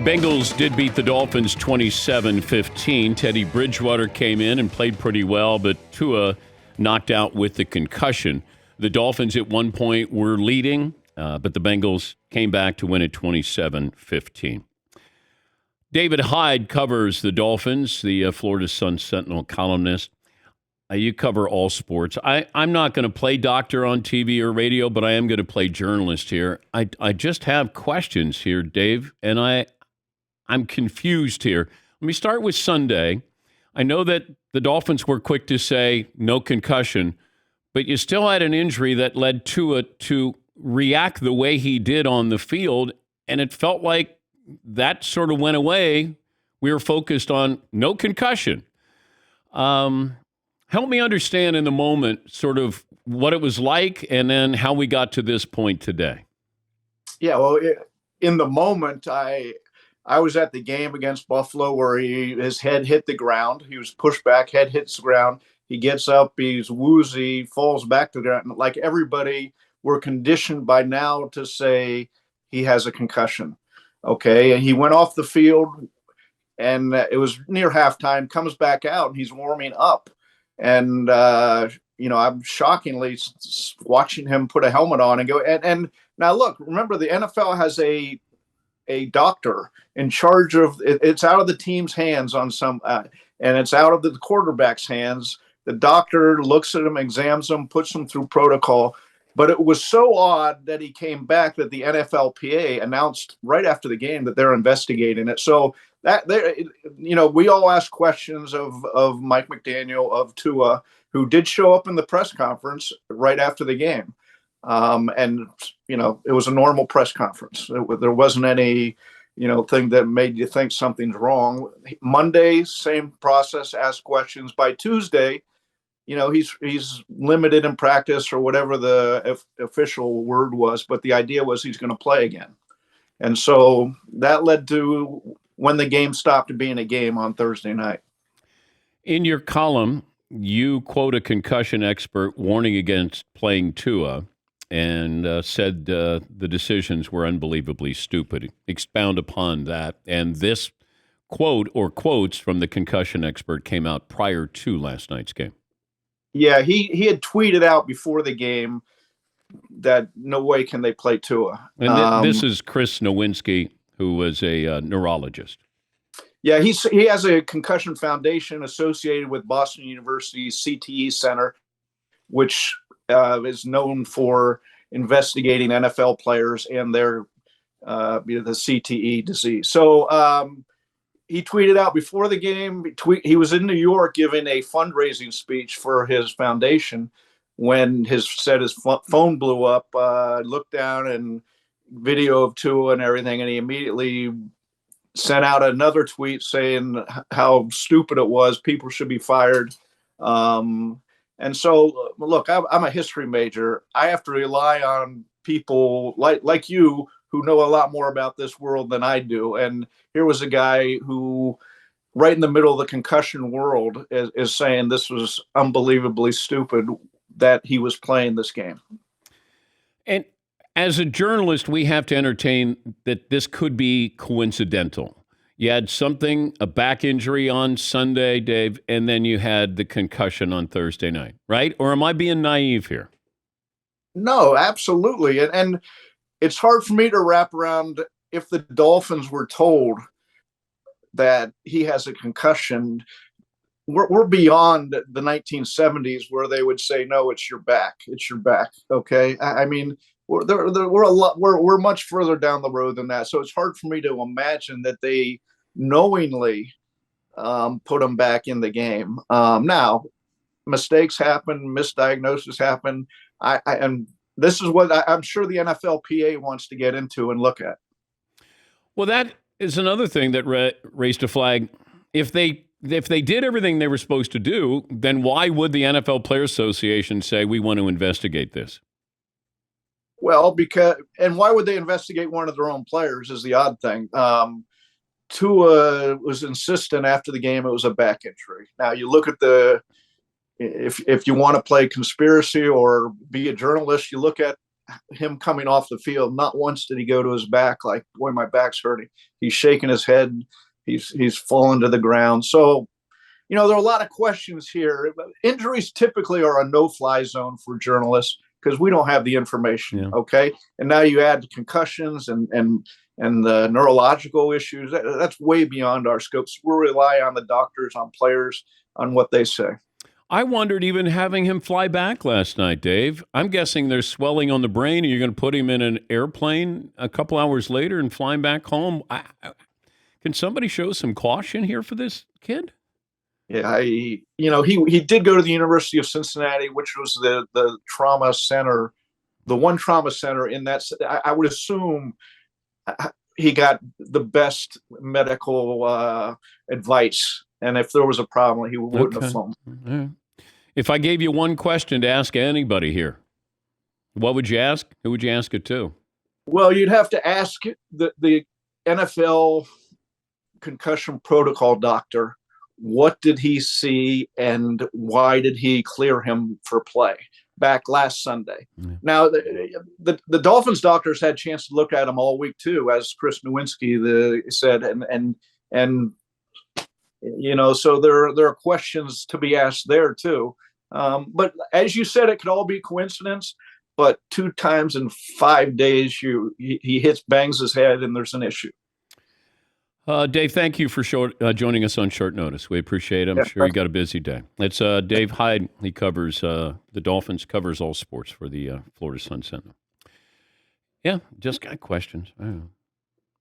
Bengals did beat the Dolphins 27-15. Teddy Bridgewater came in and played pretty well, but Tua knocked out with the concussion. The Dolphins at one point were leading, but the Bengals came back to win at 27-15. David Hyde covers the Dolphins, the Florida Sun-Sentinel columnist. You cover all sports. I'm not going to play doctor on TV or radio, but I am going to play journalist here. I just have questions here, Dave, and I'm confused here. Let me start with Sunday. I know that the Dolphins were quick to say no concussion, but you still had an injury that led Tua to react the way he did on the field, and it felt like that sort of went away. We were focused on no concussion. Help me understand in the moment sort of what it was like and then how we got to this point today. Yeah, well, in the moment, I was at the game against Buffalo where his head hit the ground. He was pushed back, head hits the ground. He gets up, he's woozy, falls back to the ground. Like everybody, we're conditioned by now to say he has a concussion. Okay, and he went off the field, and it was near halftime, comes back out, and he's warming up. And, I'm shockingly watching him put a helmet on and go. And now, look, remember, the NFL has a doctor in charge of it's out of the team's hands on some and it's out of the quarterback's hands. The doctor looks at him, examines him, puts him through protocol. But it was so odd that he came back that the NFLPA announced right after the game that they're investigating it. So that we all asked questions of Mike McDaniel, of Tua, who did show up in the press conference right after the game. And it was a normal press conference. There wasn't any, thing that made you think something's wrong. Monday, same process, ask questions. By Tuesday, he's limited in practice or whatever the official word was, but the idea was he's going to play again. And so that led to when the game stopped being a game on Thursday night. In your column, you quote a concussion expert warning against playing Tua and said the decisions were unbelievably stupid. Expound upon that. And this quote or quotes from the concussion expert came out prior to last night's game. Yeah, he had tweeted out before the game that no way can they play Tua. And this is Chris Nowinski, who was a neurologist. Yeah, he has a concussion foundation associated with Boston University's CTE Center, which is known for investigating NFL players and their the CTE disease. So he tweeted out before the game. He was in New York giving a fundraising speech for his foundation when his phone blew up. Looked down and video of Tua and everything, and he immediately sent out another tweet saying how stupid it was. People should be fired. And so, look, I'm a history major. I have to rely on people like you who know a lot more about this world than I do. And here was a guy who, right in the middle of the concussion world, is saying this was unbelievably stupid that he was playing this game. And as a journalist, we have to entertain that this could be coincidental. You had a back injury on Sunday, Dave, and then you had the concussion on Thursday night, right? Or am I being naive here? No, absolutely. And it's hard for me to wrap around if the Dolphins were told that he has a concussion. We're beyond the 1970s where they would say, no, it's your back. It's your back. Okay. I mean, we're much further down the road than that. So it's hard for me to imagine that they knowingly put him back in the game. Now, mistakes happen, misdiagnosis happen. And this is what I'm sure the NFLPA wants to get into and look at. Well, that is another thing that raised a flag. If they did everything they were supposed to do, then why would the NFL Players Association say we want to investigate this? Well, and why would they investigate one of their own players is the odd thing. Tua was insistent after the game it was a back injury. Now you look at if you want to play conspiracy or be a journalist, you look at him coming off the field. Not once did he go to his back like, boy, my back's hurting. He's shaking his head. He's fallen to the ground. So, there are a lot of questions here. Injuries typically are a no-fly zone for journalists because we don't have the information. Yeah. Okay, and now you add the concussions and the neurological issues. That's way beyond our scopes. We rely on the doctors, on players, on what they say. I wondered even having him fly back last night, Dave. I'm guessing there's swelling on the brain, and you're going to put him in an airplane a couple hours later and fly him back home. Can somebody show some caution here for this kid? Yeah, he did go to the University of Cincinnati, which was the trauma center, the one trauma center in that. I would assume he got the best medical advice, and if there was a problem, he wouldn't have flown. Right. If I gave you one question to ask anybody here, what would you ask? Who would you ask it to? Well, you'd have to ask the NFL concussion protocol doctor. What did he see and why did he clear him for play back last Sunday? Yeah. Now, the Dolphins doctors had a chance to look at him all week too, as Chris Nowinski said, and so there are questions to be asked there too. But as you said, it could all be coincidence. But 2 times in 5 days, he bangs his head, and there's an issue. Dave, thank you for joining us on short notice. We appreciate it. I'm sure you got a busy day. It's Dave Hyde. He covers the Dolphins, covers all sports for the Florida Sun Sentinel. Yeah, just got questions. I don't know.